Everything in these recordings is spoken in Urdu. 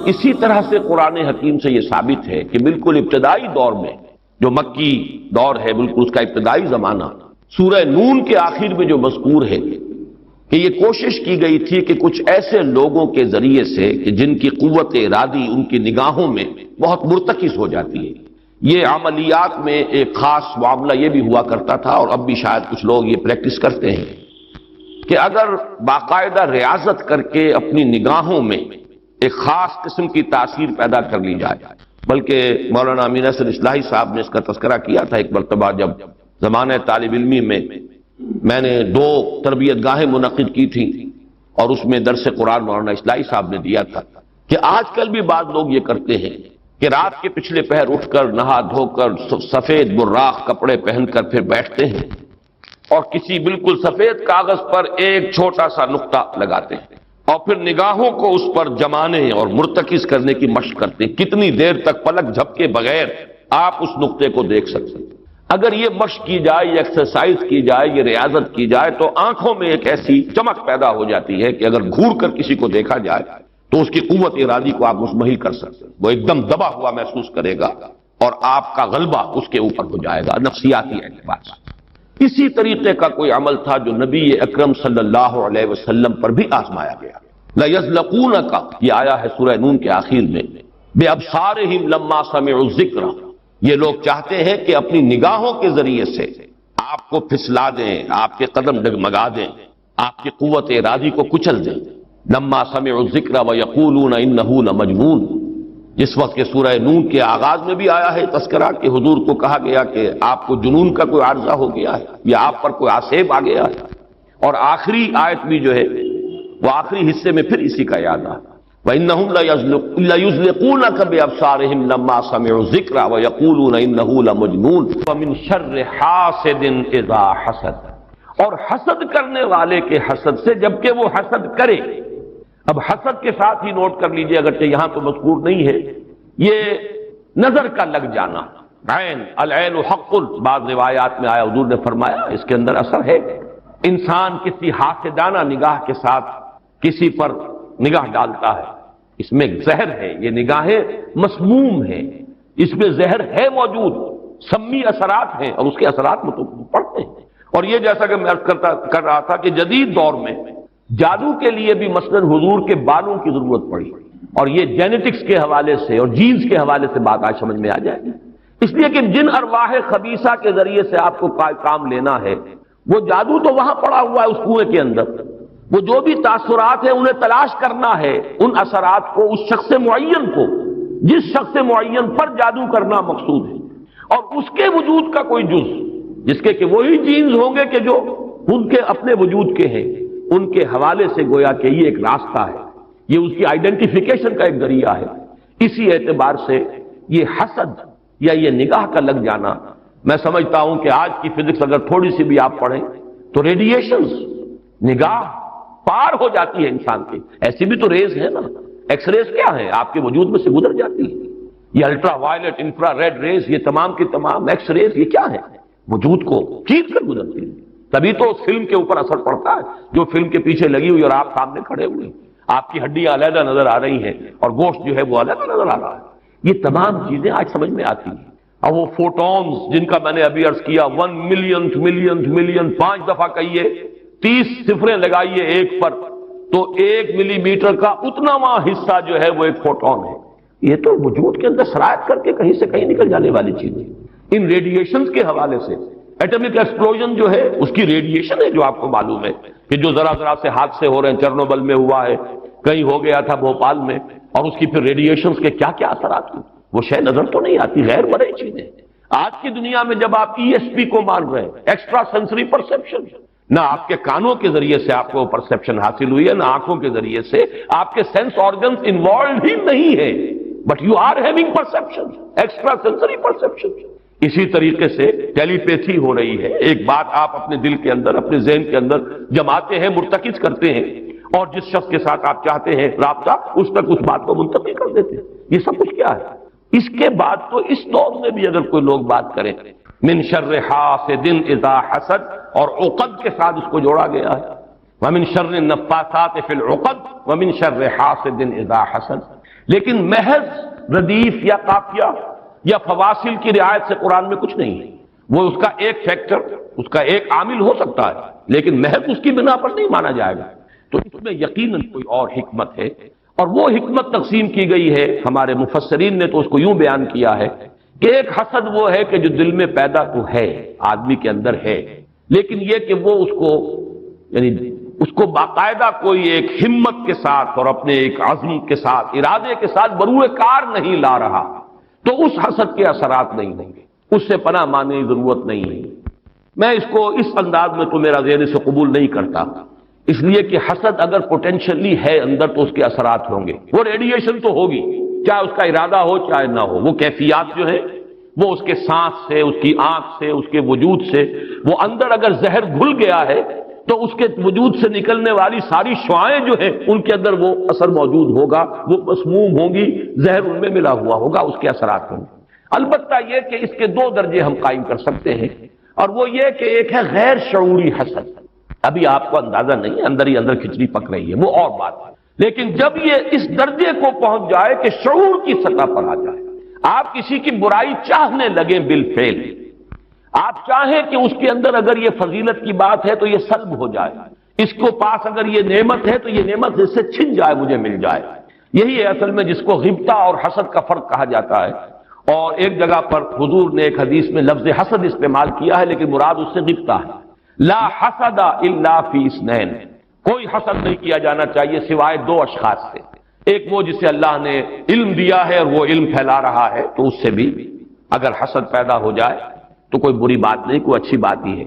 اسی طرح سے قرآن حکیم سے یہ ثابت ہے کہ بالکل ابتدائی دور میں جو مکی دور ہے، بالکل اس کا ابتدائی زمانہ، سورہ نون کے آخر میں جو مذکور ہے کہ یہ کوشش کی گئی تھی کہ کچھ ایسے لوگوں کے ذریعے سے کہ جن کی قوت ارادی ان کی نگاہوں میں بہت مرتکز ہو جاتی ہے، یہ عملیات میں ایک خاص معاملہ یہ بھی ہوا کرتا تھا، اور اب بھی شاید کچھ لوگ یہ پریکٹس کرتے ہیں کہ اگر باقاعدہ ریاضت کر کے اپنی نگاہوں میں ایک خاص قسم کی تاثیر پیدا کر لی جائے، بلکہ مولانا امین احسن اصلاحی صاحب نے اس کا تذکرہ کیا تھا ایک مرتبہ جب زمانہ طالب علمی میں نے 2 تربیت گاہیں منعقد کی تھیں، اور اس میں درس قرآن مولانا اصلاحی صاحب نے دیا تھا کہ آج کل بھی بعض لوگ یہ کرتے ہیں کہ رات کے پچھلے پہر اٹھ کر نہا دھو کر سفید براق کپڑے پہن کر پھر بیٹھتے ہیں اور کسی بالکل سفید کاغذ پر ایک چھوٹا سا نقطہ لگاتے ہیں اور پھر نگاہوں کو اس پر جمانے اور مرتکز کرنے کی مشق کرتے ہیں۔ کتنی دیر تک پلک جھپکے بغیر آپ اس نقطے کو دیکھ سکتے ہیں۔ اگر یہ مشق کی جائے، یہ ایکسرسائز کی جائے، یہ ریاضت کی جائے تو آنکھوں میں ایک ایسی چمک پیدا ہو جاتی ہے کہ اگر گھور کر کسی کو دیکھا جائے تو اس کی قوت ارادی کو آپ مزمحل کر سکتے ہیں، وہ ایک دم دبا ہوا محسوس کرے گا اور آپ کا غلبہ اس کے اوپر ہو جائے گا نفسیاتی اعتبار سے۔ اسی طریقے کا کوئی عمل تھا جو نبی اکرم صلی اللہ علیہ وسلم پر بھی آزمایا گیا۔ لَيَزْلَقُونَكَ یہ آیا ہے سورہ نون کے آخر میں، بِأَبْصَارِهِمْ لَمَّا سَمِعُوا الذِّكْرَ، یہ لوگ چاہتے ہیں کہ اپنی نگاہوں کے ذریعے سے آپ کو پھسلا دیں، آپ کے قدم ڈگمگا دیں، آپ کی قوت ارادی کو کچل دیں۔ لما سمعوا الذکر ویقولون انہ لمجنون، جس وقت کہ سورہ نون کے آغاز میں بھی آیا ہے تذکرہ کہ حضور کو کہا گیا کہ آپ کو جنون کا کوئی عارضہ ہو گیا ہے یا آپ پر کوئی آسیب آ گیا ہے، اور آخری آیت بھی جو ہے وہ آخری حصے میں پھر اسی کا یاد آ وَإِنَّهُمْ لَيُزْلِقُونَكَ بِأَبْصَارِهِمْ لَمَّا سَمِعُوا الذِّكْرَ وَيَقُولُونَ إِنَّهُ لَمَجْنُونٌ وَمِن شَرِّ حَاسِدٍ إِذَا حَسَدَ، اور حسد کرنے والے کے حسد سے جبکہ وہ حسد کرے۔ اب حسد کے ساتھ ہی نوٹ کر لیجئے، اگرچہ یہاں تو مذکور نہیں ہے، یہ نظر کا لگ جانا، عین العین حق، بعض روایات میں آیا حضور نے فرمایا اس کے اندر اثر ہے۔ انسان کسی حاسدانہ نگاہ کے ساتھ کسی پر نگاہ ڈالتا ہے، اس میں زہر ہے، یہ نگاہیں مسموم ہیں، اس میں زہر ہے موجود، سمی اثرات ہیں اور اس کے اثرات میں تو پڑتے ہیں۔ اور یہ جیسا کہ میں عرض کر رہا تھا کہ جدید دور میں جادو کے لیے بھی مثلاً حضور کے بالوں کی ضرورت پڑی، اور یہ جینیٹکس کے حوالے سے اور جینز کے حوالے سے بات آج سمجھ میں آ جائے گی، اس لیے کہ جن ارواح خبیثہ کے ذریعے سے آپ کو کام لینا ہے، وہ جادو تو وہاں پڑا ہوا ہے اس کنویں کے اندر، وہ جو بھی تاثرات ہیں انہیں تلاش کرنا ہے، ان اثرات کو اس شخص معین کو، جس شخص معین پر جادو کرنا مقصود ہے، اور اس کے وجود کا کوئی جز جس کے کہ وہی جینز ہوں گے کہ جو ان کے اپنے وجود کے ہیں، ان کے حوالے سے گویا کہ یہ ایک راستہ ہے، یہ اس کی آئیڈینٹیفیکیشن کا ایک ذریعہ ہے۔ اسی اعتبار سے یہ حسد یا یہ نگاہ کا لگ جانا، میں سمجھتا ہوں کہ آج کی فزکس اگر تھوڑی سی بھی آپ پڑھیں تو ریڈیشنز نگاہ پار ہو جاتی ہے انسان کی، ایسی بھی تو ریز ہے نا، ایکس ریز کیا ہے آپ کے وجود میں سے گزر جاتی ہے، یہ ultraviolet infrared rays, یہ تمام کی تمام ایکس ریز یہ کیا ہے، وجود کو چیر کر گزرتی ہے، تبھی تو اس فلم کے اوپر اثر پڑتا ہے جو فلم کے پیچھے لگی ہوئی اور آپ سامنے کھڑے ہوئے ہیں، آپ کی ہڈیاں علیحدہ نظر آ رہی ہیں اور گوشت جو ہے وہ علیحدہ نظر آ رہا ہے، یہ تمام چیزیں آج سمجھ میں آتی ہیں۔ اور وہ فوٹونز جن کا میں نے ابھی عرض کیا 1 ملین 5 دفعہ کہیے، 30 صفریں لگائیے ایک پر تو 1 ملی میٹر کا اتناواں حصہ جو ہے وہ ایک فوٹون ہے، یہ تو وجود کے اندر سرایت کر کے کہیں سے کہیں نکل جانے والی چیز ہے۔ ان ریڈیشنز کے حوالے سے ایٹمک ایکسپلوژن جو ہے اس کی ریڈیشن ہے جو آپ کو معلوم ہے کہ جو ذرا ذرا سے حادثے ہو رہے ہیں، چرنوبل میں ہوا ہے، کہیں ہو گیا تھا بھوپال میں، اور اس کی پھر ریڈیشنز کے کیا کیا اثرات ہیں وہ شے نظر تو نہیں آتی، غیر مرئی چیزیں۔ آج کی دنیا میں جب آپ ESP کو مان رہے ہیں، ایکسٹرا سینسری پرسیپشن، نہ آپ کے کانوں کے ذریعے سے آپ کو پرسیپشن حاصل ہوئی ہے، نہ آنکھوں کے ذریعے سے، آپ کے سینس آرگنز انوالوڈ ہی نہیں ہے، but you are having perception, extrasensory perception. اسی طریقے سے ٹیلی پیتھی ہو رہی ہے، ایک بات آپ اپنے دل کے اندر، اپنے ذہن کے اندر جماتے ہیں، مرتکز کرتے ہیں، اور جس شخص کے ساتھ آپ چاہتے ہیں رابطہ اس تک اس بات کو منتقل کر دیتے ہیں۔ یہ سب کچھ کیا ہے؟ اس کے بعد تو اس دور میں بھی اگر کوئی لوگ بات کریں من شر حاسد اذا حسد، اور عقد کے ساتھ اس کو جوڑا گیا ہے، ومن شر النفاثات فی العقد ومن شر حاسد اذا حسد، لیکن محض ردیف یا قافیہ یا فواصل کی رعایت سے قرآن میں کچھ نہیں ہے. وہ اس کا ایک فیکٹر، اس کا ایک عامل ہو سکتا ہے، لیکن محض اس کی بنا پر نہیں مانا جائے گا. تو اس میں یقیناً کوئی اور حکمت ہے، اور وہ حکمت تقسیم کی گئی ہے. ہمارے مفسرین نے تو اس کو یوں بیان کیا ہے کہ ایک حسد وہ ہے کہ جو دل میں پیدا تو ہے، آدمی کے اندر ہے، لیکن یہ کہ وہ اس کو یعنی اس کو باقاعدہ کوئی ایک ہمت کے ساتھ اور اپنے ایک عزم کے ساتھ، ارادے کے ساتھ بروئے کار نہیں لا رہا، تو اس حسد کے اثرات نہیں ہوں گے، اس سے پناہ مانگنے کی ضرورت نہیں ہے. میں اس کو اس انداز میں تو میرا ذہن سے قبول نہیں کرتا، اس لیے کہ حسد اگر پوٹینشلی ہے اندر تو اس کے اثرات ہوں گے. وہ ریڈیشن تو ہوگی، چاہے اس کا ارادہ ہو چاہے نہ ہو. وہ کیفیات جو ہے وہ اس کے سانس سے، اس کی آنکھ سے، اس کے وجود سے، وہ اندر اگر زہر گھل گیا ہے تو اس کے وجود سے نکلنے والی ساری شعاعیں جو ہیں ان کے اندر وہ اثر موجود ہوگا، وہ مسموم ہوں گی، زہر ان میں ملا ہوا ہوگا، اس کے اثرات ہوں گے. البتہ یہ کہ اس کے دو درجے ہم قائم کر سکتے ہیں، اور وہ یہ کہ ایک ہے غیر شعوری حسد. ابھی آپ کو اندازہ نہیں، اندر ہی اندر کھچڑی پک رہی ہے، وہ اور بات ہے. لیکن جب یہ اس درجے کو پہنچ جائے کہ شعور کی سطح پر آ جائے، آپ کسی کی برائی چاہنے لگیں بالفعل، آپ چاہیں کہ اس کے اندر اگر یہ فضیلت کی بات ہے تو یہ سلب ہو جائے، اس کو پاس اگر یہ نعمت ہے تو یہ نعمت اس سے چھن جائے، مجھے مل جائے. یہی ہے اصل میں جس کو غبطہ اور حسد کا فرق کہا جاتا ہے. اور ایک جگہ پر حضور نے ایک حدیث میں لفظ حسد استعمال کیا ہے، لیکن مراد اس سے غبطہ ہے. لا حسد الا فی اثنین، کوئی حسد نہیں کیا جانا چاہیے سوائے دو اشخاص سے. ایک وہ جسے اللہ نے علم دیا ہے اور وہ علم پھیلا رہا ہے، تو اس سے بھی اگر حسد پیدا ہو جائے تو کوئی بری بات نہیں، کوئی اچھی بات ہی ہے.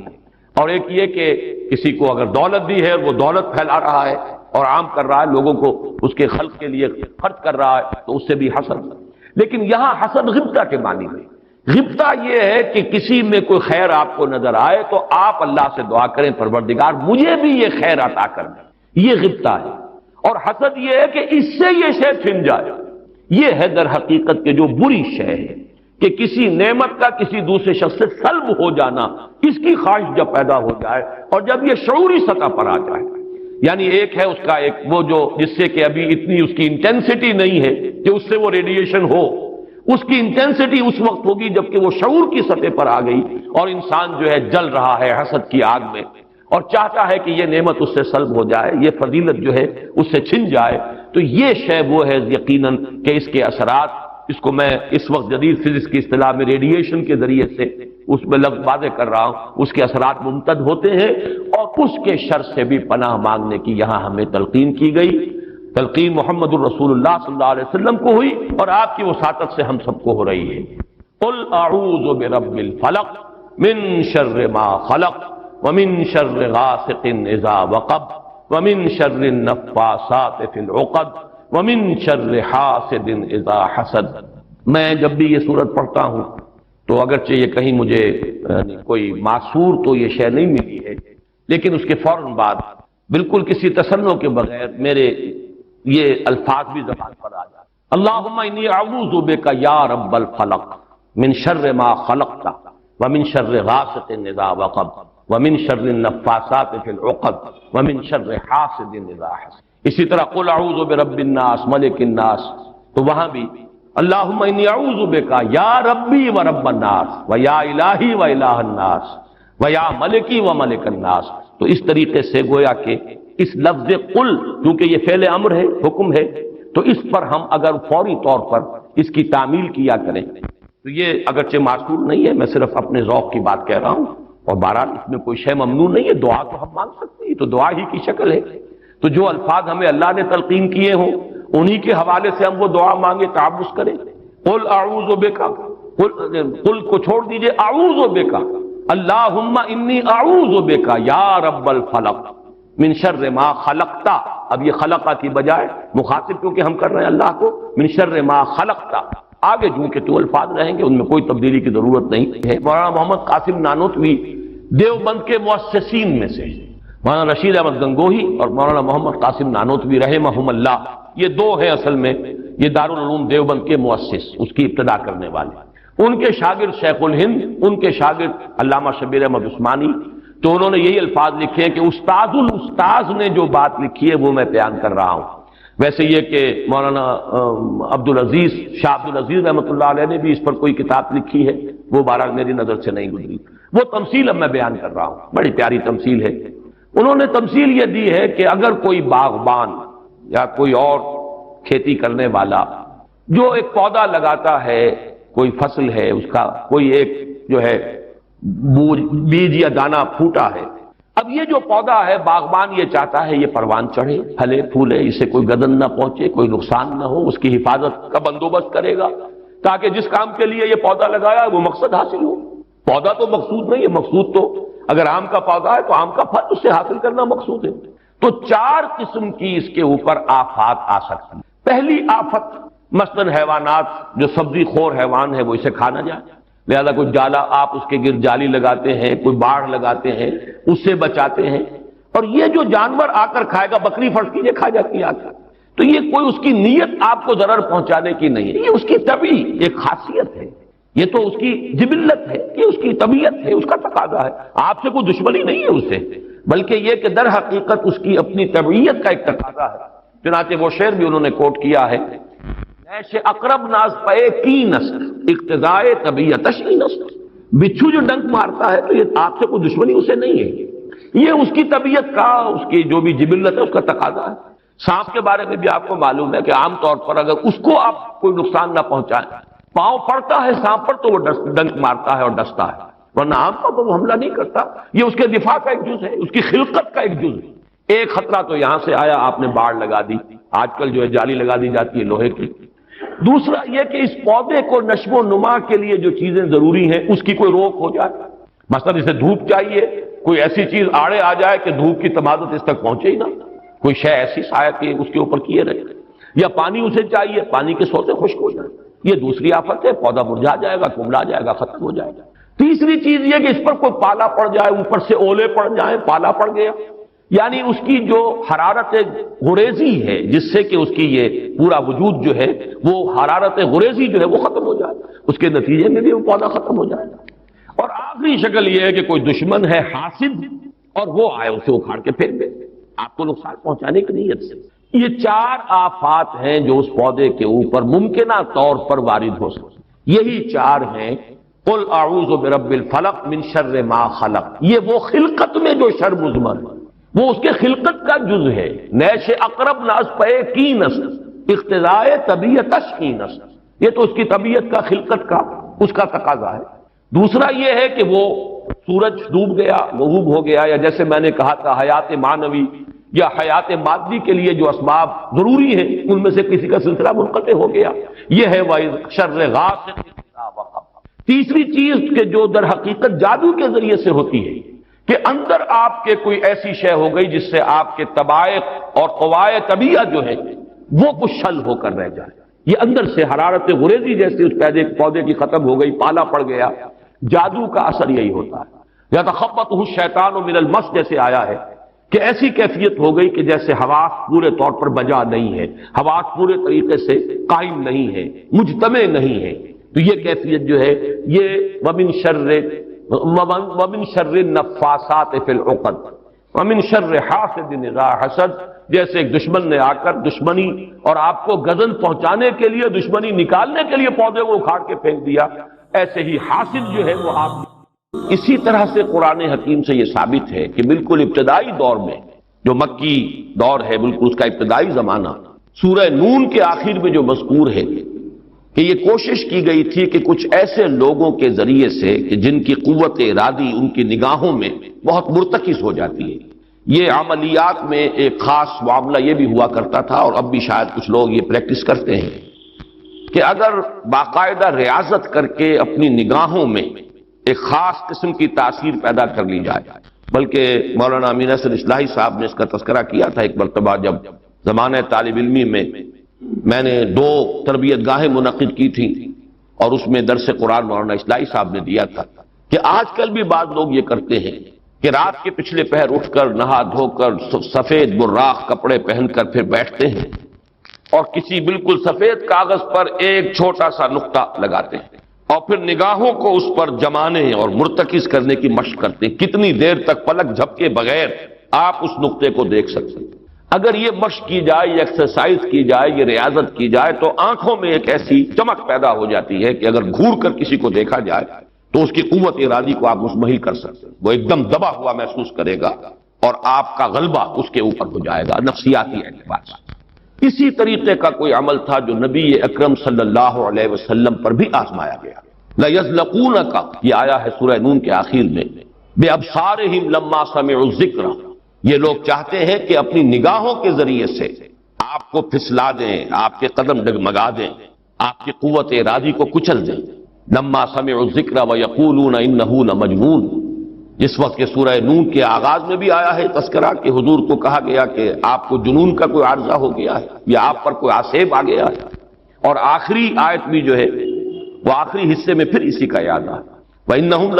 اور ایک یہ کہ کسی کو اگر دولت دی ہے اور وہ دولت پھیلا رہا ہے اور عام کر رہا ہے، لوگوں کو اس کے خلق کے لیے خرچ کر رہا ہے، تو اس سے بھی حسد. لیکن یہاں حسد غبطہ کے معنی میں، غبطہ یہ ہے کہ کسی میں کوئی خیر آپ کو نظر آئے تو آپ اللہ سے دعا کریں پروردگار مجھے بھی یہ خیر عطا کر دیں، یہ غبطہ ہے. اور حسد یہ ہے کہ اس سے یہ شے چھن جائے. یہ ہے در حقیقت کہ جو بری شے ہے کہ کسی نعمت کا کسی دوسرے شخص سے سلب ہو جانا، اس کی خواہش جب پیدا ہو جائے اور جب یہ شعوری سطح پر آ جائے. یعنی ایک ہے اس کا ایک وہ جو جس سے کہ ابھی اتنی اس کی انٹینسٹی نہیں ہے کہ اس سے وہ ریڈیشن ہو، اس کی انٹینسٹی اس وقت ہوگی جبکہ وہ شعور کی سطح پر آ گئی اور انسان جو ہے جل رہا ہے حسد کی آگ میں اور چاہتا ہے کہ یہ نعمت اس سے سلب ہو جائے، یہ فضیلت جو ہے اس سے چھن جائے. تو یہ شے وہ ہے یقیناً کہ اس کے اثرات، اس کو میں اس وقت جدید فزکس کی اصطلاح میں ریڈیشن کے ذریعے سے اس میں لفظ واضح کر رہا ہوں، اس کے اثرات ممتد ہوتے ہیں. اور اس کے شر سے بھی پناہ مانگنے کی یہاں ہمیں تلقین کی گئی. تلقین محمد الرسول اللہ صلی اللہ علیہ وسلم کو ہوئی اور آپ کی وساطت سے ہم سب کو ہو رہی ہے. قل اعوذ برب الفلق من شر ما خلق ومن شر غاسق اذا وقب ومن شر النفاثات في العقد ومن شر حاسد اذا حسد. میں جب بھی یہ سورت پڑھتا ہوں تو اگرچہ یہ کہیں مجھے کوئی معصور تو یہ شے نہیں ملی ہے، لیکن اس کے فوراً بعد بالکل کسی تصنع کے بغیر میرے یہ الفاظ بھی زبان پر آ جاتے. اللہم انی اعوذ بک یا رب الفلق من شر ما خلقت ومن شر غاسق اذا وقب ومن شر النفاثات في العقد ومن شر حاسد اذا حسد. اسی طرح قل اعوذ برب الناس ملک الناس، تو وہاں بھی اللہم انی اعوذ بک یا ربی و رب الناس و یا الہی و الہ الناس و یا ملکی و ملک الناس. تو اس طریقے سے گویا کہ اس لفظ قل کیونکہ یہ فعل امر ہے، حکم ہے، تو اس پر ہم اگر فوری طور پر اس کی تعمیل کیا کریں تو یہ اگرچہ معصور نہیں ہے، میں صرف اپنے ذوق کی بات کہہ رہا ہوں، اور بہرحال اس میں کوئی شے ممنوع نہیں ہے. دعا تو ہم مانگ سکتے ہیں، تو دعا ہی کی شکل ہے. تو جو الفاظ ہمیں اللہ نے تلقین کیے ہوں انہی کے حوالے سے ہم وہ دعا مانگے، تعوذ کریں. قل اعوذ بک، قل کو چھوڑ دیجئے، اعوذ بک اللہم انی اعوذ بک یا رب الفلق من شر ما خلقت. اب یہ خلقہ کی بجائے مخاطب کیونکہ ہم کر رہے ہیں اللہ کو، من شر ما خلقت. آگے جو کہ تو الفاظ رہیں گے ان میں کوئی تبدیلی کی ضرورت نہیں ہے. مولانا محمد قاسم نانوتوی دیوبند کے مؤسسین میں سے، مولانا رشید احمد گنگوہی اور مولانا محمد قاسم نانوتوی رحمہم اللہ، یہ دو ہیں اصل میں یہ دارالعلوم دیوبند کے مؤسس، اس کی ابتدا کرنے والے. ان کے شاگرد شیخ الہند، ان کے شاگرد علامہ شبیر احمد عثمانی، تو انہوں نے یہی الفاظ لکھے ہیں کہ استاد الاستاذ نے جو بات لکھی ہے وہ میں بیان کر رہا ہوں ویسے یہ کہ مولانا عبدالعزیز شاہ عبدالعزیز رحمۃ اللہ علیہ نے بھی اس پر کوئی کتاب لکھی ہے، وہ بہرحال میری نظر سے نہیں گزری۔ وہ تمثیل اب میں بیان کر رہا ہوں، بڑی پیاری تمثیل ہے۔ انہوں نے تمثیل یہ دی ہے کہ اگر کوئی باغبان یا کوئی اور کھیتی کرنے والا جو ایک پودا لگاتا ہے، کوئی فصل ہے اس کا، کوئی ایک جو ہے بیج یا دانہ پھوٹا ہے، اب یہ جو پودا ہے باغبان یہ چاہتا ہے یہ پروان چڑھے، پھلے پھولے، اسے کوئی گدن نہ پہنچے، کوئی نقصان نہ ہو، اس کی حفاظت کا بندوبست کرے گا تاکہ جس کام کے لیے یہ پودا لگایا وہ مقصد حاصل ہو۔ پودا تو مقصود نہیں ہے، مقصود تو اگر آم کا پودا ہے تو آم کا پھل اس سے حاصل کرنا مقصود ہے۔ تو 4 قسم کی اس کے اوپر آفات آ سکتی ہیں۔ پہلی آفت مثلاً حیوانات، جو سبزی خور حیوان ہے وہ اسے کھا نہ جائے، لہذا کوئی جالا آپ اس کے گرد جالی لگاتے ہیں، کوئی باڑ لگاتے ہیں، اس سے بچاتے ہیں، اور یہ جو جانور آ کر کھائے گا، بکری فرض کیجیے کھا جاتی ہے آ کر، تو یہ کوئی اس کی نیت آپ کو ضرر پہنچانے کی نہیں ہے، یہ اس کی طبعی ایک خاصیت ہے، یہ تو اس کی جبلت ہے، یہ اس کی طبیعت ہے، اس کا تقاضا ہے، آپ سے کوئی دشمنی نہیں ہے اس سے، بلکہ یہ کہ در حقیقت اس کی اپنی طبعیت کا ایک تقاضا ہے۔ چنانچہ وہ شعر بھی انہوں نے کوٹ کیا ہے، ایسے اقرب ناز پے کی نسل اقتضائے طبیعتش کی نسل، بچھو جو ڈنک مارتا ہے تو یہ آپ سے کوئی دشمنی اسے نہیں ہے، یہ اس کی طبیعت کا، اس کی جو بھی جبلت ہے اس کا تقاضا ہے۔ سانپ کے بارے میں بھی آپ کو معلوم ہے کہ عام طور پر اگر اس کو آپ کوئی نقصان نہ پہنچائیں، پاؤں پڑتا ہے سانپ پر تو وہ ڈنک مارتا ہے اور ڈستا ہے، ورنہ عام طور پر وہ حملہ نہیں کرتا، یہ اس کے دفاع کا ایک جز ہے، اس کی خلقت کا ایک جز ہے۔ ایک خطرہ تو یہاں سے آیا، آپ نے باڑ لگا دی، آج کل جو ہے جالی لگا دی جاتی ہے لوہے کی۔ دوسرا یہ کہ اس پودے کو نشو و نما کے لیے جو چیزیں ضروری ہیں اس کی کوئی روک ہو جائے، مثلا اسے دھوپ چاہیے، کوئی ایسی چیز آڑے آ جائے کہ دھوپ کی تمادت اس تک پہنچے ہی نہ، کوئی شے ایسی سایہ کی اس کے اوپر کیے رہے، یا پانی اسے چاہیے، پانی کے سوتے خشک ہو جائے، یہ دوسری آفت ہے، پودا مرجھا جائے گا، کملا جائے گا، ختم ہو جائے گا۔ تیسری چیز یہ کہ اس پر کوئی پالا پڑ جائے، اوپر سے اولے پڑ جائیں، پالا پڑ گیا، یعنی اس کی جو حرارت غریزی ہے جس سے کہ اس کی یہ پورا وجود جو ہے وہ حرارت غریزی جو ہے وہ ختم ہو جائے، اس کے نتیجے میں بھی وہ پودا ختم ہو جائے گا۔ اور آخری شکل یہ ہے کہ کوئی دشمن ہے حاسد اور وہ آئے اسے اکھاڑ کے پھینک دے آپ کو نقصان پہنچانے کی نیت سے۔ یہ 4 آفات ہیں جو اس پودے کے اوپر ممکنہ طور پر وارد ہو سکتے، یہی 4 ہیں۔ قل اعوذ برب الفلق من شر ما خلق، یہ وہ خلقت میں جو شر مضمر ہے، وہ اس کے خلقت کا جز ہے۔ نیش اقرب ناز پے کی نسل اقتضائے طبیعتش کی نسل، یہ تو اس کی طبیعت کا، خلقت کا، اس کا تقاضا ہے۔ دوسرا یہ ہے کہ وہ سورج ڈوب گیا، غروب ہو گیا، یا جیسے میں نے کہا تھا حیات معنوی یا حیات مادی کے لیے جو اسباب ضروری ہیں ان میں سے کسی کا سلسلہ منقطع ہو گیا، یہ ہے وَإِذْ شَرِّ غاسق اذا وقب۔ تیسری چیز کہ جو در حقیقت جادو کے ذریعے سے ہوتی ہے کہ اندر آپ کے کوئی ایسی شے ہو گئی جس سے آپ کے طبائع اور قوائے طبیعت جو ہے وہ کچھ شل ہو کر رہ جائے، یہ اندر سے حرارت غریزی جیسے اس پودے کی ختم ہو گئی، پالا پڑ گیا۔ جادو کا اثر یہی ہوتا ہے، یا تخبطہ الشیطان من المس جیسے آیا ہے کہ ایسی کیفیت ہو گئی کہ جیسے حواس پورے طور پر بجا نہیں ہے، حواس پورے طریقے سے قائم نہیں ہے، مجتمع نہیں ہے، تو یہ کیفیت جو ہے یہ وَمِن شَرِّ النَّفَّاثَاتِ فِي الْعُقَدِ وَمِن شَرِّ حَاسِدٍ إِذَا حَسَدَ، جیسے ایک دشمن نے آ کر دشمنی اور آپ کو گزن پہنچانے کے لیے، دشمنی نکالنے کے لیے پودے کو اکھاڑ کے پھینک دیا، ایسے ہی حاسد جو ہے وہ آپ۔ اسی طرح سے قرآن حکیم سے یہ ثابت ہے کہ بالکل ابتدائی دور میں جو مکی دور ہے، بالکل اس کا ابتدائی زمانہ، سورہ نون کے آخر میں جو مذکور ہے کہ یہ کوشش کی گئی تھی کہ کچھ ایسے لوگوں کے ذریعے سے کہ جن کی قوت ارادی ان کی نگاہوں میں بہت مرتکز ہو جاتی ہے، یہ عملیات میں ایک خاص معاملہ یہ بھی ہوا کرتا تھا، اور اب بھی شاید کچھ لوگ یہ پریکٹس کرتے ہیں کہ اگر باقاعدہ ریاضت کر کے اپنی نگاہوں میں ایک خاص قسم کی تاثیر پیدا کر لی جائے، بلکہ مولانا امین احسن اصلاحی صاحب نے اس کا تذکرہ کیا تھا ایک مرتبہ جب زمانہ طالب علمی میں نے 2 تربیت گاہیں منعقد کی تھیں، اور اس میں درس قرآن مولانا اصلاحی صاحب نے دیا تھا کہ آج کل بھی بعض لوگ یہ کرتے ہیں کہ رات کے پچھلے پہر اٹھ کر نہا دھو کر سفید براق کپڑے پہن کر پھر بیٹھتے ہیں اور کسی بالکل سفید کاغذ پر ایک چھوٹا سا نقطہ لگاتے ہیں اور پھر نگاہوں کو اس پر جمانے اور مرتکز کرنے کی مشق کرتے ہیں، کتنی دیر تک پلک جھپکے بغیر آپ اس نقطے کو دیکھ سکتے ہیں۔ اگر یہ مشق کی جائے، یہ ایکسرسائز کی جائے، یہ ریاضت کی جائے تو آنکھوں میں ایک ایسی چمک پیدا ہو جاتی ہے کہ اگر گھور کر کسی کو دیکھا جائے تو اس کی قوت ارادی کو آپ مزمحل کر سکتے ہیں، وہ ایک دم دبا ہوا محسوس کرے گا اور آپ کا غلبہ اس کے اوپر ہو جائے گا نفسیاتی اعتبار سے۔ اسی طریقے کا کوئی عمل تھا جو نبی اکرم صلی اللہ علیہ وسلم پر بھی آزمایا گیا۔ لَيَزْلَقُونَكَ یہ آیا ہے سورہ نون کے آخر میں، بِأَبْصَارِهِمْ لَمَّا سَمِعُوا الذِّكْرَ، یہ لوگ چاہتے ہیں کہ اپنی نگاہوں کے ذریعے سے آپ کو پھسلا دیں، آپ کے قدم ڈگمگا دیں، آپ کی قوت ارادی کو کچل دیں۔ لما سمعوا الذکر ویقولون انہ لمجنون، جس وقت کے سورہ نون کے آغاز میں بھی آیا ہے تذکرہ کہ حضور کو کہا گیا کہ آپ کو جنون کا کوئی عارضہ ہو گیا ہے یا آپ پر کوئی آسیب آ گیا ہے، اور آخری آیت بھی جو ہے وہ آخری حصے میں پھر اسی کا یاد آ وَإِنَّهُمْ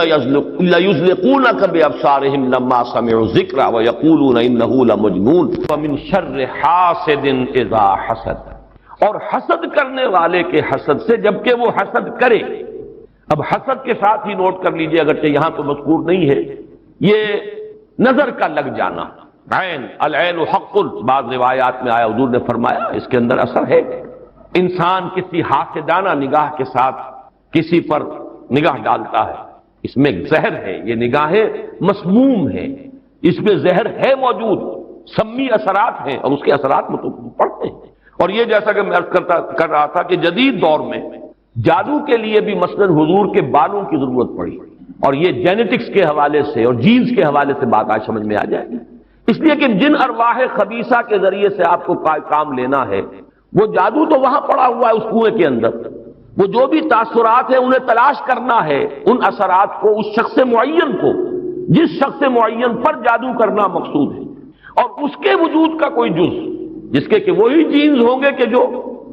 لَيُزْلِقُونَكَ بِأَبْصَارِهِمْ لَمَّا سَمِعُوا الذِّكْرَ وَيَقُولُونَ إِنَّهُ لَمَجْنُونٌ وَمِن شَرِّ حَاسِدٍ إِذَا حَسَدَ، اور حسد کرنے والے کے حسد سے جبکہ وہ حسد کرے۔ اب حسد کے ساتھ ہی نوٹ کر لیجئے، اگرچہ یہاں تو مذکور نہیں ہے، یہ نظر کا لگ جانا، عین العین حق، بعض روایات میں آیا حضور نے فرمایا اس کے اندر اثر ہے۔ انسان کسی حاسدانہ نگاہ کے ساتھ کسی پر نگاہ ڈالتا ہے، اس میں زہر ہے، یہ نگاہیں مسموم ہیں، اس میں زہر ہے موجود، سمی اثرات ہیں اور اس کے اثرات میں تو پڑتے ہیں۔ اور یہ جیسا کہ میں عرض کر رہا تھا کہ جدید دور میں جادو کے لیے بھی مثلاً حضور کے بالوں کی ضرورت پڑی، اور یہ جینیٹکس کے حوالے سے اور جینز کے حوالے سے بات آج سمجھ میں آ جائے گی، اس لیے کہ جن ارواح خبیثہ کے ذریعے سے آپ کو کام لینا ہے وہ جادو تو وہاں پڑا ہوا ہے اس کنویں کے اندر، وہ جو بھی تاثرات ہیں انہیں تلاش کرنا ہے، ان اثرات کو اس شخص معین کو، جس شخص معین پر جادو کرنا مقصود ہے، اور اس کے وجود کا کوئی جز جس کے کہ وہی جینز ہوں گے کہ جو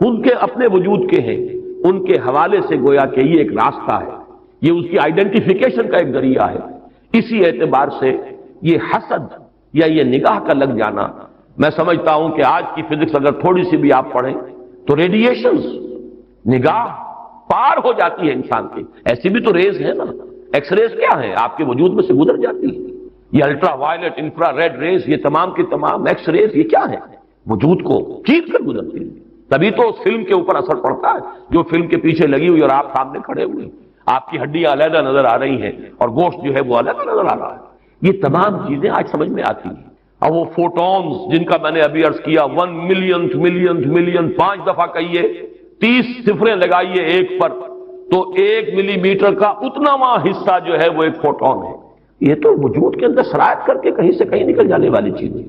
ان کے اپنے وجود کے ہیں، ان کے حوالے سے گویا کہ یہ ایک راستہ ہے، یہ اس کی آئیڈینٹیفیکیشن کا ایک ذریعہ ہے۔ اسی اعتبار سے یہ حسد یا یہ نگاہ کا لگ جانا، میں سمجھتا ہوں کہ آج کی فزکس اگر تھوڑی سی بھی آپ پڑھیں تو ریڈیشنز نگاہ پار ہو جاتی ہے انسان کی، ایسی بھی تو ریز ہے نا، ایکس ریز کیا ہے آپ کے وجود میں سے گزر جاتی ہے، یہ ultraviolet infrared rays, یہ تمام کی تمام ایکس ریز یہ کیا ہے، وجود کو چیر کر گزرتی ہے، تبھی تو اس فلم کے اوپر اثر پڑتا ہے جو فلم کے پیچھے لگی ہوئی اور آپ سامنے کھڑے ہوئے، آپ کی ہڈیاں علیحدہ نظر آ رہی ہیں اور گوشت جو ہے وہ علیحدہ نظر آ رہا ہے، یہ تمام چیزیں آج سمجھ میں آتی ہیں۔ اور وہ فوٹونز جن کا میں نے ابھی عرض کیا 1 ملین 5 دفعہ کہیے، 30 صفریں لگائیے ایک پر تو 1 ملی میٹر کا اتناواں حصہ جو ہے وہ ایک فوٹون ہے، یہ تو وجود کے اندر سرایت کر کے کہیں سے کہیں نکل جانے والی چیزیں۔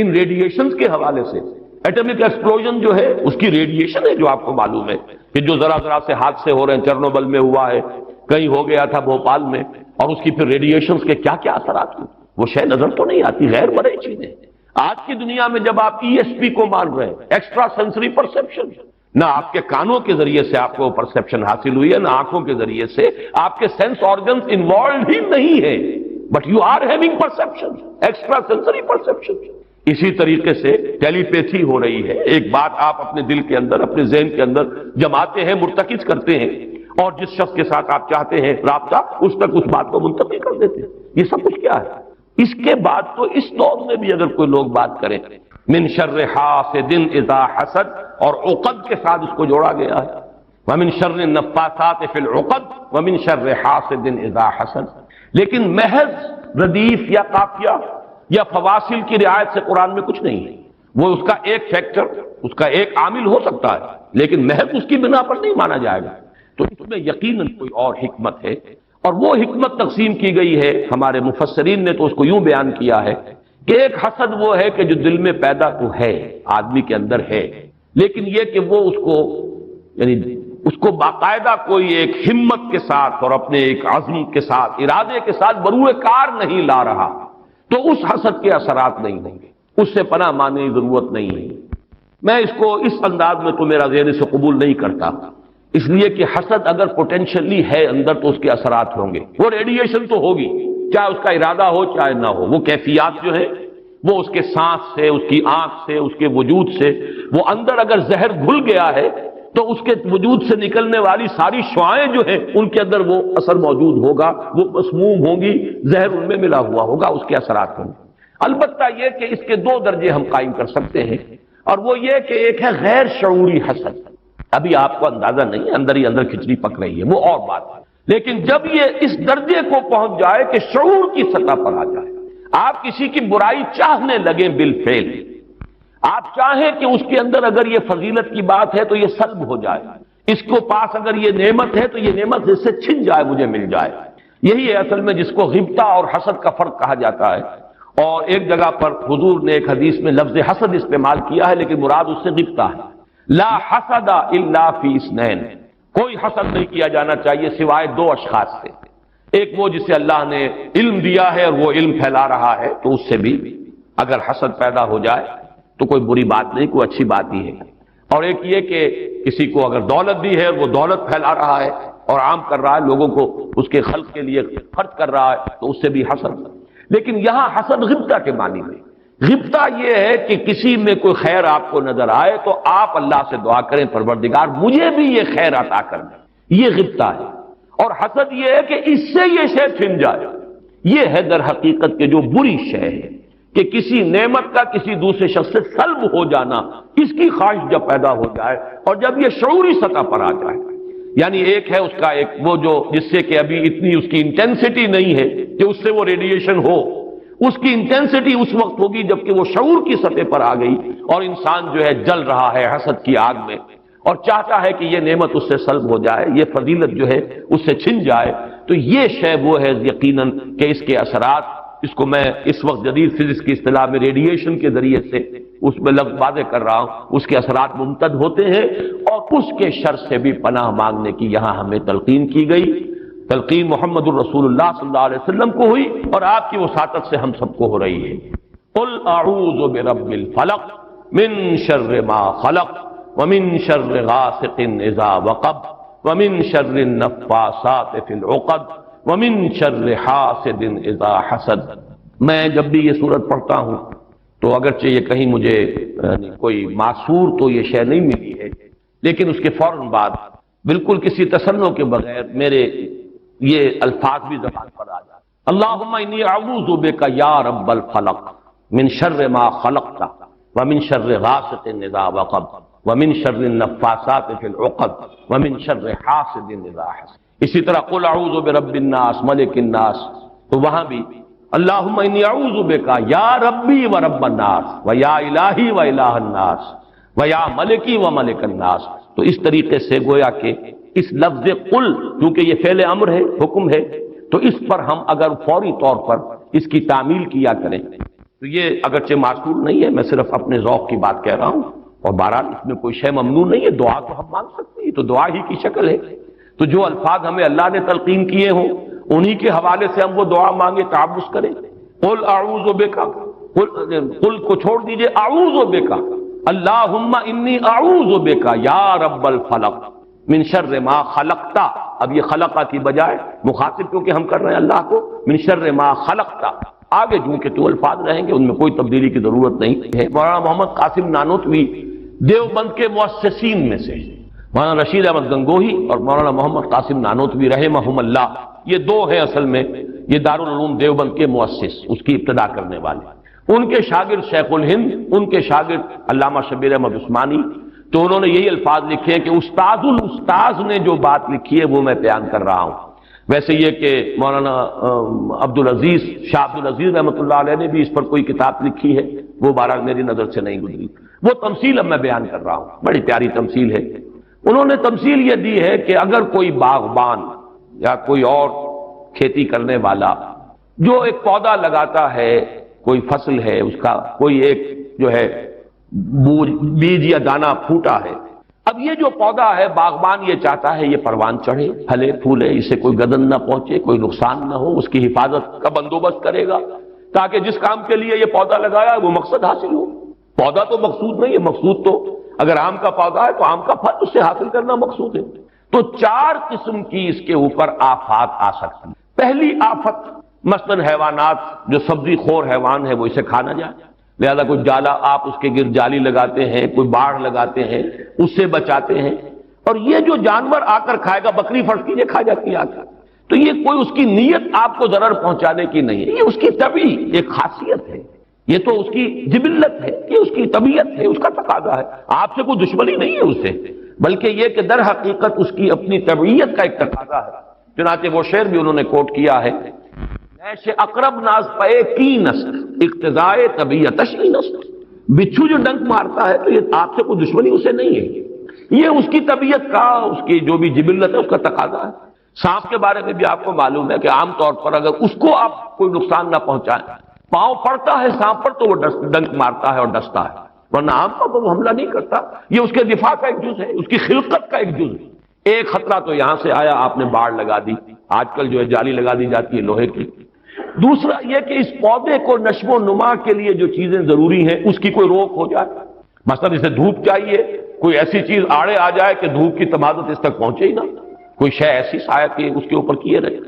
ان ریڈیشنز کے حوالے سے ایٹمک ایکسپلوژن جو ہے اس کی ریڈیشن ہے جو آپ کو معلوم ہے کہ جو ذرا ذرا سے حادثے ہو رہے ہیں، چرنوبل میں ہوا ہے، کہیں ہو گیا تھا بھوپال میں، اور اس کی پھر ریڈیشنز کے کیا کیا اثرات ہوئے وہ شے نظر تو نہیں آتی، غیر مرئی چیزیں۔ آج کی دنیا میں جب آپ ESP کو مان رہے ہیں، ایکسٹرا سینسری پرسپشن، نہ آپ کے کانوں کے ذریعے سے آپ کو پرسپشن حاصل ہوئی ہے، نہ آنکھوں کے ذریعے سے، آپ کے سینس آرگنز انوالوڈ ہی نہیں ہے، but you are having perception, extrasensory perception. اسی طریقے سے ٹیلی پیتھی ہو رہی ہے، ایک بات آپ اپنے دل کے اندر، اپنے ذہن کے اندر جماتے ہیں، مرتکز کرتے ہیں، اور جس شخص کے ساتھ آپ چاہتے ہیں رابطہ اس تک اس بات کو منتقل کر دیتے ہیں۔ یہ سب کچھ کیا ہے؟ اس کے بعد تو اس دور میں بھی اگر کوئی لوگ بات کریں من شر حاسد اذا حسد، اور عقد کے ساتھ اس کو جوڑا گیا ہے، ومن شر النفاثات فی العقد ومن شر حاسد اذا حسد، لیکن محض ردیف یا قافیہ یا فواصل کی رعایت سے قرآن میں کچھ نہیں ہے، وہ اس کا ایک فیکٹر، اس کا ایک عامل ہو سکتا ہے، لیکن محض اس کی بنا پر نہیں مانا جائے گا، تو اس میں یقیناً کوئی اور حکمت ہے، اور وہ حکمت تقسیم کی گئی ہے۔ ہمارے مفسرین نے تو اس کو یوں بیان کیا ہے کہ ایک حسد وہ ہے کہ جو دل میں پیدا تو ہے، آدمی کے اندر ہے، لیکن یہ کہ وہ اس کو یعنی اس کو باقاعدہ کوئی ایک ہمت کے ساتھ اور اپنے ایک عزم کے ساتھ، ارادے کے ساتھ بروئے کار نہیں لا رہا، تو اس حسد کے اثرات نہیں ہوں گے، اس سے پناہ ماننے کی ضرورت نہیں ہے۔ میں اس کو اس انداز میں تو میرا ذہن سے قبول نہیں کرتا، اس لیے کہ حسد اگر پوٹینشلی ہے اندر تو اس کے اثرات ہوں گے، وہ ریڈیشن تو ہوگی، چاہے اس کا ارادہ ہو چاہے نہ ہو، وہ کیفیات جو ہے وہ اس کے سانس سے، اس کی آنکھ سے، اس کے وجود سے، وہ اندر اگر زہر گھل گیا ہے تو اس کے وجود سے نکلنے والی ساری شعاعیں جو ہیں ان کے اندر وہ اثر موجود ہوگا، وہ مسموم ہوں گی، زہر ان میں ملا ہوا ہوگا، اس کے اثرات ہوں گے۔ البتہ یہ کہ اس کے دو درجے ہم قائم کر سکتے ہیں، اور وہ یہ کہ ایک ہے غیر شعوری حسد، ابھی آپ کو اندازہ نہیں ہے، اندر ہی اندر کھچڑی پک رہی ہے، وہ اور بات ہے، لیکن جب یہ اس درجے کو پہنچ جائے کہ شعور کی سطح پر آ جائے، آپ کسی کی برائی چاہنے لگیں بالفعل، آپ چاہیں کہ اس کے اندر اگر یہ فضیلت کی بات ہے تو یہ سلب ہو جائے، اس کو پاس اگر یہ نعمت ہے تو یہ نعمت اس سے چھن جائے، مجھے مل جائے، یہی ہے اصل میں جس کو غبطہ اور حسد کا فرق کہا جاتا ہے۔ اور ایک جگہ پر حضور نے ایک حدیث میں لفظ حسد استعمال کیا ہے، لیکن مراد اس سے غبطہ ہے۔ لا حسد الا فی اثنین، کوئی حسد نہیں کیا جانا چاہیے سوائے دو اشخاص سے، ایک وہ جسے اللہ نے علم دیا ہے اور وہ علم پھیلا رہا ہے، تو اس سے بھی اگر حسد پیدا ہو جائے تو کوئی بری بات نہیں، کوئی اچھی بات ہی ہے، اور ایک یہ کہ کسی کو اگر دولت دی ہے اور وہ دولت پھیلا رہا ہے اور عام کر رہا ہے، لوگوں کو اس کے خلق کے لیے خرچ کر رہا ہے، تو اس سے بھی حسد۔ لیکن یہاں حسد غبطہ کے معنی میں، غبطہ یہ ہے کہ کسی میں کوئی خیر آپ کو نظر آئے تو آپ اللہ سے دعا کریں پروردگار مجھے بھی یہ خیر عطا کر دیں، یہ غبطہ ہے۔ اور حسد یہ ہے کہ اس سے یہ شے چھن جائے، یہ ہے در حقیقت کہ جو بری شے ہے کہ کسی نعمت کا کسی دوسرے شخص سے سلب ہو جانا، اس کی خواہش جب پیدا ہو جائے اور جب یہ شعوری سطح پر آ جائے، یعنی ایک ہے اس کا ایک وہ جو جس سے کہ ابھی اتنی اس کی انٹینسٹی نہیں ہے کہ اس سے وہ ریڈیشن ہو، اس کی انٹینسٹی اس وقت ہوگی جبکہ وہ شعور کی سطح پر آ گئی اور انسان جو ہے جل رہا ہے حسد کی آگ میں اور چاہتا ہے کہ یہ نعمت اس سے سلب ہو جائے، یہ فضیلت جو ہے اس سے چھن جائے، تو یہ شے وہ ہے یقیناً کہ اس کے اثرات، اس کو میں اس وقت جدید فزکس کی اصطلاح میں ریڈیشن کے ذریعے سے اس میں واضح کر رہا ہوں، اس کے اثرات ممتد ہوتے ہیں، اور اس کے شر سے بھی پناہ مانگنے کی یہاں ہمیں تلقین کی گئی۔ تلقین محمد الرسول اللہ صلی اللہ علیہ وسلم کو ہوئی اور آپ کی وساطت سے ہم سب کو ہو رہی ہے۔ قل اعوذ برب الفلق من شر ما خلق ومن شر غاسق اذا وقب ومن شر النفاثات فی العقد ومن شر حاسد اذا حسد۔ میں جب بھی یہ سورت پڑھتا ہوں تو اگرچہ یہ کہیں مجھے کوئی معصور تو یہ شے نہیں ملی ہے، لیکن اس کے فوراً بعد بالکل کسی تصنع کے بغیر میرے یہ الفاظ بھی زبان پر آ جاتے، اللہم انی اعوذ بک یا رب الفلق من شر ما خلقت ومن شر غاسق اذا وقب ومن شر النفاثات فی العقد ومن شر حاسد اذا حسد۔ اسی طرح قل اعوذ برب الناس ملک الناس، تو وہاں بھی اللہم انی اعوذ بک یا ربی و رب الناس و یا الہی و الہ الناس و یا ملکی و ملک الناس۔ تو اس طریقے سے گویا کہ اس لفظ قل کیونکہ یہ فعل امر ہے، حکم ہے، تو اس پر ہم اگر فوری طور پر اس کی تعمیل کیا کریں تو یہ اگرچہ معصور نہیں ہے، میں صرف اپنے ذوق کی بات کہہ رہا ہوں، اور بہرحال اس میں کوئی شے ممنوع نہیں ہے، دعا تو ہم مانگ سکتے ہیں، تو دعا ہی کی شکل ہے، تو جو الفاظ ہمیں اللہ نے تلقین کیے ہوں انہی کے حوالے سے ہم وہ دعا مانگے، تعوذ کریں۔ قل اعوذ بک، قل کو چھوڑ دیجئے، اعوذ بک، اللہم انی اعوذ بک یا رب الفلق من شر ما خلقتا، اب یہ خلقہ کی بجائے مخاطب کیونکہ ہم کر رہے ہیں اللہ کو، من شر ما خلقتا، آگے جو کہ تو الفاظ رہیں گے ان میں کوئی تبدیلی کی ضرورت نہیں ہے۔ مولانا محمد قاسم نانوتوی دیوبند کے مؤسسین میں سے، مولانا رشید احمد گنگوہی اور مولانا محمد قاسم نانوتوی رحمہم اللہ، یہ دو ہیں اصل میں یہ دارالعلوم دیوبند کے مؤسس، اس کی ابتدا کرنے والے۔ ان کے شاگرد شیخ الہند، ان کے شاگرد علامہ شبیر احمد عثمانی، تو انہوں نے یہی الفاظ لکھے ہیں کہ استاد الاستاذ نے جو بات لکھی ہے وہ میں بیان کر رہا ہوں۔ ویسے یہ کہ مولانا عبدالعزیز شاہ عبدالعزیز رحمۃ اللہ علیہ نے بھی اس پر کوئی کتاب لکھی ہے، وہ بہرحال میری نظر سے نہیں گزری، وہ تمثیل اب میں بیان کر رہا ہوں، بڑی پیاری تمثیل ہے۔ انہوں نے تمثیل یہ دی ہے کہ اگر کوئی باغبان یا کوئی اور کھیتی کرنے والا جو ایک پودا لگاتا ہے، کوئی فصل ہے، اس کا کوئی ایک جو ہے بیج یا دانہ پھوٹا ہے، اب یہ جو پودا ہے باغبان یہ چاہتا ہے یہ پروان چڑھے، پھلے پھولے، اسے کوئی گدن نہ پہنچے، کوئی نقصان نہ ہو، اس کی حفاظت کا بندوبست کرے گا تاکہ جس کام کے لیے یہ پودا لگایا وہ مقصد حاصل ہو۔ پودا تو مقصود نہیں ہے، مقصود تو اگر آم کا پودا ہے تو آم کا پھل اس سے حاصل کرنا مقصود ہے۔ تو چار قسم کی اس کے اوپر آفات آ سکتی ہیں۔ پہلی آفت مثلاً حیوانات، جو سبزی خور حیوان ہے وہ اسے کھا نہ جائے، لہذا کوئی جالا آپ اس کے گرد جالی لگاتے ہیں، کوئی باڑ لگاتے ہیں، اس سے بچاتے ہیں، اور یہ جو جانور آ کر کھائے گا، بکری فرض کیجیے کھا جاتی ہے آ کر، تو یہ کوئی اس کی نیت آپ کو ضرر پہنچانے کی نہیں ہے، یہ اس کی طبعی ایک خاصیت ہے یہ تو اس کی جبلت ہے، یہ اس کی طبیعت ہے، اس کا تقاضا ہے، آپ سے کوئی دشمنی نہیں ہے اسے، بلکہ یہ کہ در حقیقت اس کی اپنی طبیعت کا ایک تقاضا ہے۔ چنانچہ وہ شعر بھی انہوں نے کوٹ کیا ہے، نیش اقرب ناز پے کی نسل اقتضائے طبیعتش کی نسل، بچھو جو ڈنک مارتا ہے تو یہ آپ سے کوئی دشمنی اسے نہیں ہے، یہ اس کی طبیعت کا، اس کی جو بھی جبلت ہے اس کا تقاضا ہے۔ سانپ کے بارے میں بھی آپ کو معلوم ہے کہ عام طور پر اگر اس کو آپ کوئی نقصان نہ پہنچائیں، پاؤں پڑتا ہے سانپ پر تو وہ ڈنک مارتا ہے اور ڈستا ہے، ورنہ عام طور پر وہ حملہ نہیں کرتا، یہ اس کے دفاع کا ایک جز ہے، اس کی خلقت کا ایک جز ہے۔ ایک خطرہ تو یہاں سے آیا، آپ نے باڑ لگا دی، آج کل جو ہے جالی لگا دی جاتی ہے لوہے کی۔ دوسرا یہ کہ اس پودے کو نشو و نما کے لیے جو چیزیں ضروری ہیں اس کی کوئی روک ہو جائے، مثلا اسے دھوپ چاہیے، کوئی ایسی چیز آڑے آ جائے کہ دھوپ کی تمادت اس تک پہنچے ہی نہ، کوئی شے ایسی سایہ کی اس کے اوپر کیے رہے،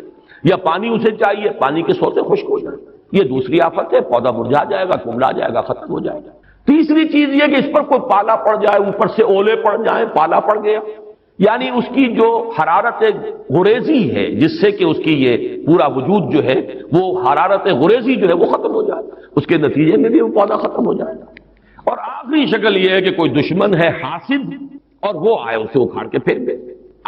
یا پانی اسے چاہیے، پانی کے سوتے خشک ہو جائیں، یہ دوسری آفت ہے، پودا مرجھا جائے گا، کمڑا جائے گا، ختم ہو جائے گا۔ تیسری چیز یہ کہ اس پر کوئی پالا پڑ جائے، اوپر سے اولے پڑ جائیں، پالا پڑ گیا، یعنی اس کی جو حرارت غریزی ہے جس سے کہ اس کی یہ پورا وجود جو ہے وہ حرارت غریزی جو ہے وہ ختم ہو جائے، اس کے نتیجے میں بھی وہ پودا ختم ہو جائے گا۔ اور آخری شکل یہ ہے کہ کوئی دشمن ہے حاسد اور وہ آئے اسے اکھاڑ کے پھینک دے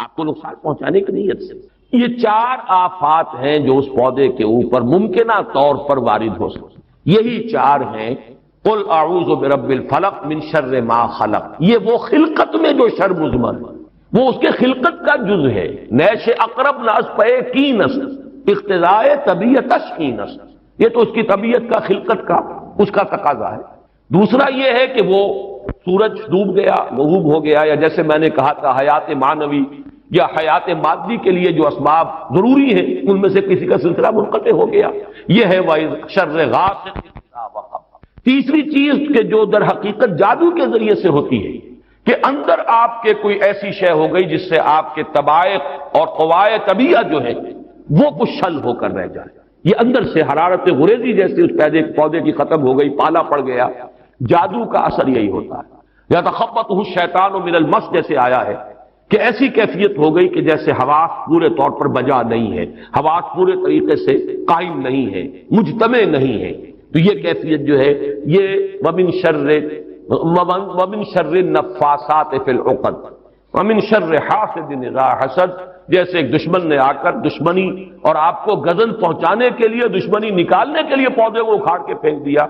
آپ کو نقصان پہنچانے کی نیت سے۔ یہ چار آفات ہیں جو اس پودے کے اوپر ممکنہ طور پر وارد ہو سکتے، یہی چار ہیں۔ قل اعوذ برب الفلق من شر ما خلق، یہ وہ خلقت میں جو شر مضمر ہے، وہ اس کے خلقت کا جز ہے۔ نیش اقرب ناز پے کی نسل اقتضائے طبیعتش کی نسل، یہ تو اس کی طبیعت کا، خلقت کا، اس کا تقاضا ہے۔ دوسرا یہ ہے کہ وہ سورج ڈوب گیا، غروب ہو گیا، یا جیسے میں نے کہا تھا حیات معنوی یا حیات مادی کے لیے جو اسباب ضروری ہیں ان میں سے کسی کا سلسلہ منقطع ہو گیا، یہ ہے وَإِذْ شَرِّ غاسق إِذَا وقب۔ تیسری چیز کہ جو در حقیقت جادو کے ذریعے سے ہوتی ہے کہ اندر آپ کے کوئی ایسی شے ہو گئی جس سے آپ کے طبائع اور قوائے طبیعت جو ہے وہ کچھ شل ہو کر رہ جائے، یہ اندر سے حرارت غریزی جیسے اس پودے کی ختم ہو گئی، پالا پڑ گیا۔ جادو کا اثر یہی ہوتا ہے، یا تخبطہ الشیطان من المس جیسے آیا ہے کہ ایسی کیفیت ہو گئی کہ جیسے حواس پورے طور پر بجا نہیں ہے، حواس پورے طریقے سے قائم نہیں ہے، مجتمع نہیں ہے، تو یہ کیفیت جو ہے یہ ومن شر النفاثات فی العقد ومن شر حاسد اذا حسد، جیسے ایک دشمن نے آ کر دشمنی اور آپ کو غضب پہنچانے کے لیے، دشمنی نکالنے کے لیے پودے کو اکھاڑ کے پھینک دیا۔